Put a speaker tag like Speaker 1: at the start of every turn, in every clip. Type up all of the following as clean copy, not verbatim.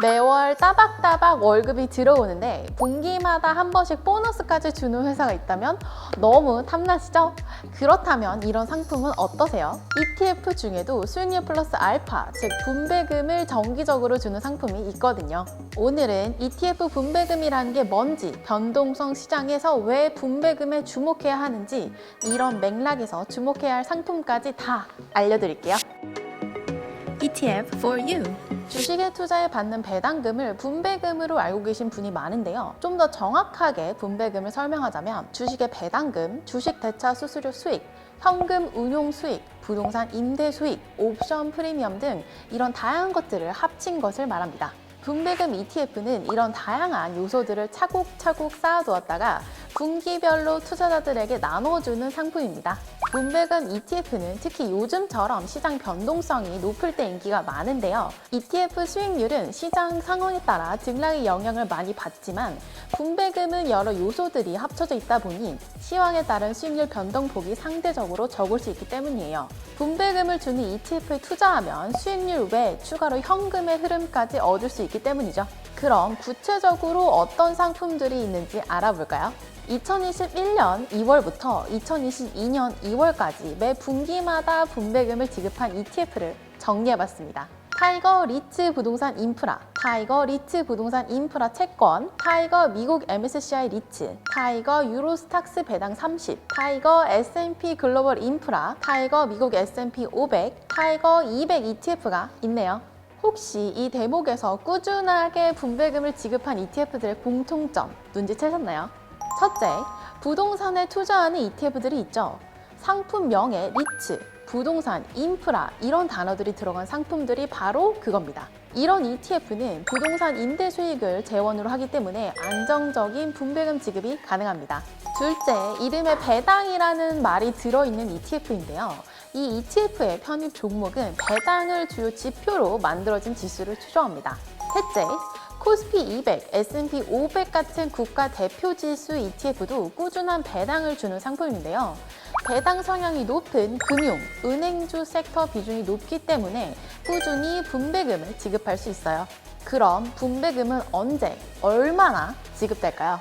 Speaker 1: 매월 따박따박 월급이 들어오는데 분기마다 한 번씩 보너스까지 주는 회사가 있다면 너무 탐나시죠? 그렇다면 이런 상품은 어떠세요? ETF 중에도 수익률 플러스 알파, 즉 분배금을 정기적으로 주는 상품이 있거든요. 오늘은 ETF 분배금이라는 게 뭔지, 변동성 시장에서 왜 분배금에 주목해야 하는지, 이런 맥락에서 주목해야 할 상품까지 다 알려드릴게요.
Speaker 2: ETF for you.
Speaker 1: 주식에 투자해 받는 배당금을 분배금으로 알고 계신 분이 많은데요. 좀 더 정확하게 분배금을 설명하자면 주식의 배당금, 주식 대차 수수료 수익, 현금 운용 수익, 부동산 임대 수익, 옵션 프리미엄 등 이런 다양한 것들을 합친 것을 말합니다. 분배금 ETF는 이런 다양한 요소들을 차곡차곡 쌓아두었다가 분기별로 투자자들에게 나눠주는 상품입니다. 분배금 ETF는 특히 요즘처럼 시장 변동성이 높을 때 인기가 많은데요. ETF 수익률은 시장 상황에 따라 등락의 영향을 많이 받지만 분배금은 여러 요소들이 합쳐져 있다 보니 시황에 따른 수익률 변동폭이 상대적으로 적을 수 있기 때문이에요. 분배금을 주는 ETF에 투자하면 수익률 외에 추가로 현금의 흐름까지 얻을 수 있기 때문이죠. 그럼 구체적으로 어떤 상품들이 있는지 알아볼까요? 2021년 2월부터 2022년 2월까지 매 분기마다 분배금을 지급한 ETF를 정리해봤습니다. 타이거 리츠 부동산 인프라, 타이거 리츠 부동산 인프라 채권, 타이거 미국 MSCI 리츠, 타이거 유로스탁스 배당 30, 타이거 S&P 글로벌 인프라, 타이거 미국 S&P 500, 타이거 200 ETF가 있네요. 혹시 이 대목에서 꾸준하게 분배금을 지급한 ETF들의 공통점 눈치채셨나요? 첫째, 부동산에 투자하는 ETF들이 있죠. 상품명에 리츠, 부동산, 인프라 이런 단어들이 들어간 상품들이 바로 그겁니다. 이런 ETF는 부동산 임대 수익을 재원으로 하기 때문에 안정적인 분배금 지급이 가능합니다. 둘째, 이름에 배당이라는 말이 들어있는 ETF인데요. 이 ETF의 편입 종목은 배당을 주요 지표로 만들어진 지수를 추정합니다. 셋째, 코스피 200, S&P 500 같은 국가 대표 지수 ETF도 꾸준한 배당을 주는 상품인데요. 배당 성향이 높은 금융, 은행주 섹터 비중이 높기 때문에 꾸준히 분배금을 지급할 수 있어요. 그럼 분배금은 언제, 얼마나 지급될까요?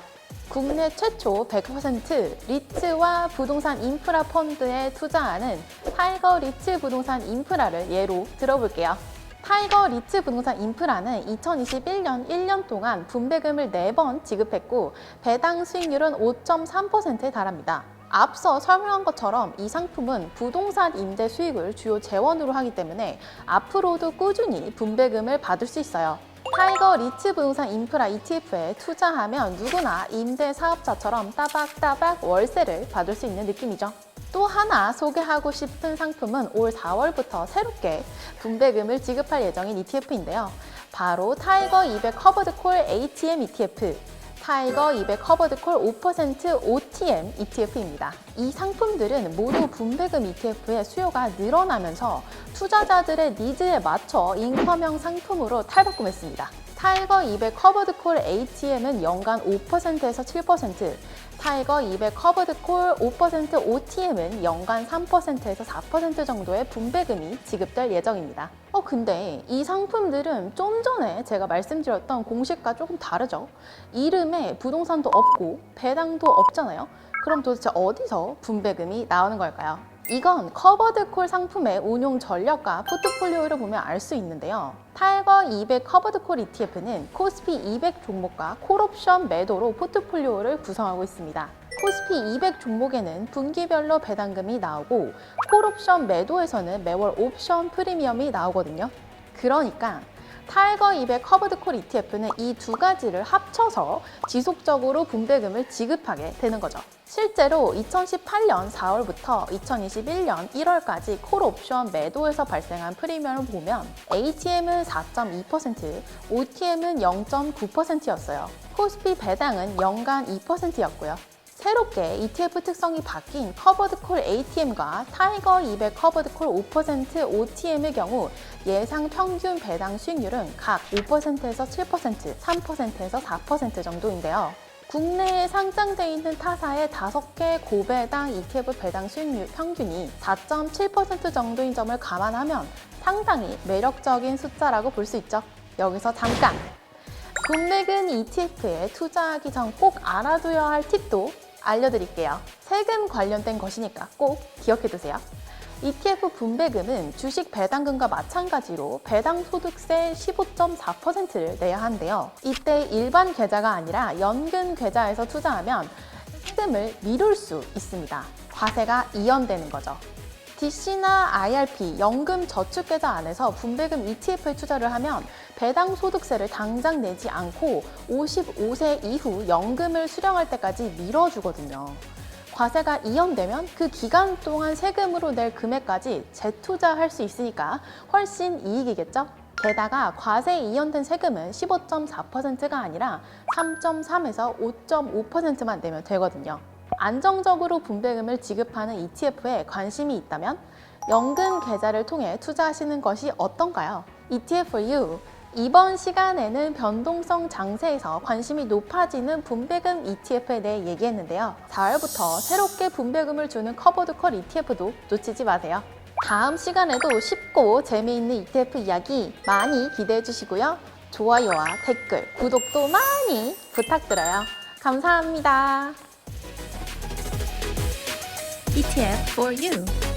Speaker 1: 국내 최초 100% 리츠와 부동산 인프라 펀드에 투자하는 타이거 리츠 부동산 인프라를 예로 들어볼게요. 타이거 리츠 부동산 인프라는 2021년 1년 동안 분배금을 4번 지급했고 배당 수익률은 5.3%에 달합니다. 앞서 설명한 것처럼 이 상품은 부동산 임대 수익을 주요 재원으로 하기 때문에 앞으로도 꾸준히 분배금을 받을 수 있어요. 타이거 리츠 부동산 인프라 ETF에 투자하면 누구나 임대 사업자처럼 따박따박 월세를 받을 수 있는 느낌이죠. 또 하나 소개하고 싶은 상품은 올 4월부터 새롭게 분배금을 지급할 예정인 ETF인데요. 바로 타이거 200 커버드 콜 ATM ETF, 타이거 200 커버드 콜 5% OTM ETF입니다. 이 상품들은 모두 분배금 ETF의 수요가 늘어나면서 투자자들의 니즈에 맞춰 인컴형 상품으로 탈바꿈했습니다. 타이거 200 커버드 콜 ATM은 연간 5%에서 7%, 타이거 200 커버드 콜 5% OTM은 연간 3%에서 4% 정도의 분배금이 지급될 예정입니다. 근데 이 상품들은 좀 전에 제가 말씀드렸던 공식과 조금 다르죠? 이름에 부동산도 없고 배당도 없잖아요? 그럼 도대체 어디서 분배금이 나오는 걸까요? 이건 커버드콜 상품의 운용 전략과 포트폴리오를 보면 알 수 있는데요. 타이거 200 커버드콜 ETF는 코스피 200 종목과 콜옵션 매도로 포트폴리오를 구성하고 있습니다. 코스피 200 종목에는 분기별로 배당금이 나오고 콜옵션 매도에서는 매월 옵션 프리미엄이 나오거든요. 그러니까 타이거 200 커버드콜 ETF는 이 두 가지를 합쳐서 지속적으로 분배금을 지급하게 되는 거죠. 실제로 2018년 4월부터 2021년 1월까지 콜옵션 매도에서 발생한 프리미엄을 보면 ATM은 4.2%, OTM은 0.9%였어요. 코스피 배당은 연간 2%였고요. 새롭게 ETF 특성이 바뀐 커버드콜 ATM과 타이거 200 커버드콜 5% OTM의 경우 예상 평균 배당 수익률은 각 5%에서 7%, 3%에서 4% 정도인데요. 국내에 상장돼 있는 타사의 5개 고배당 ETF 배당 수익률 평균이 4.7% 정도인 점을 감안하면 상당히 매력적인 숫자라고 볼 수 있죠. 여기서 잠깐! 분배금 ETF에 투자하기 전 꼭 알아둬야 할 팁도 알려드릴게요. 세금 관련된 것이니까 꼭 기억해두세요. ETF 분배금은 주식 배당금과 마찬가지로 배당소득세 15.4%를 내야 하는데요. 이때 일반 계좌가 아니라 연금 계좌에서 투자하면 세금을 미룰 수 있습니다. 과세가 이연되는 거죠. DC나 IRP, 연금 저축계좌 안에서 분배금 ETF에 투자를 하면 배당소득세를 당장 내지 않고 55세 이후 연금을 수령할 때까지 밀어주거든요. 과세가 이연되면 그 기간 동안 세금으로 낼 금액까지 재투자할 수 있으니까 훨씬 이익이겠죠? 게다가 과세 이연된 세금은 15.4%가 아니라 3.3에서 5.5%만 내면 되거든요. 안정적으로 분배금을 지급하는 ETF에 관심이 있다면 연금 계좌를 통해 투자하시는 것이 어떤가요? ETF4U 이번 시간에는 변동성 장세에서 관심이 높아지는 분배금 ETF에 대해 얘기했는데요. 4월부터 새롭게 분배금을 주는 커버드콜 ETF도 놓치지 마세요. 다음 시간에도 쉽고 재미있는 ETF 이야기 많이 기대해 주시고요. 좋아요와 댓글, 구독도 많이 부탁드려요. 감사합니다.
Speaker 2: ETF for you.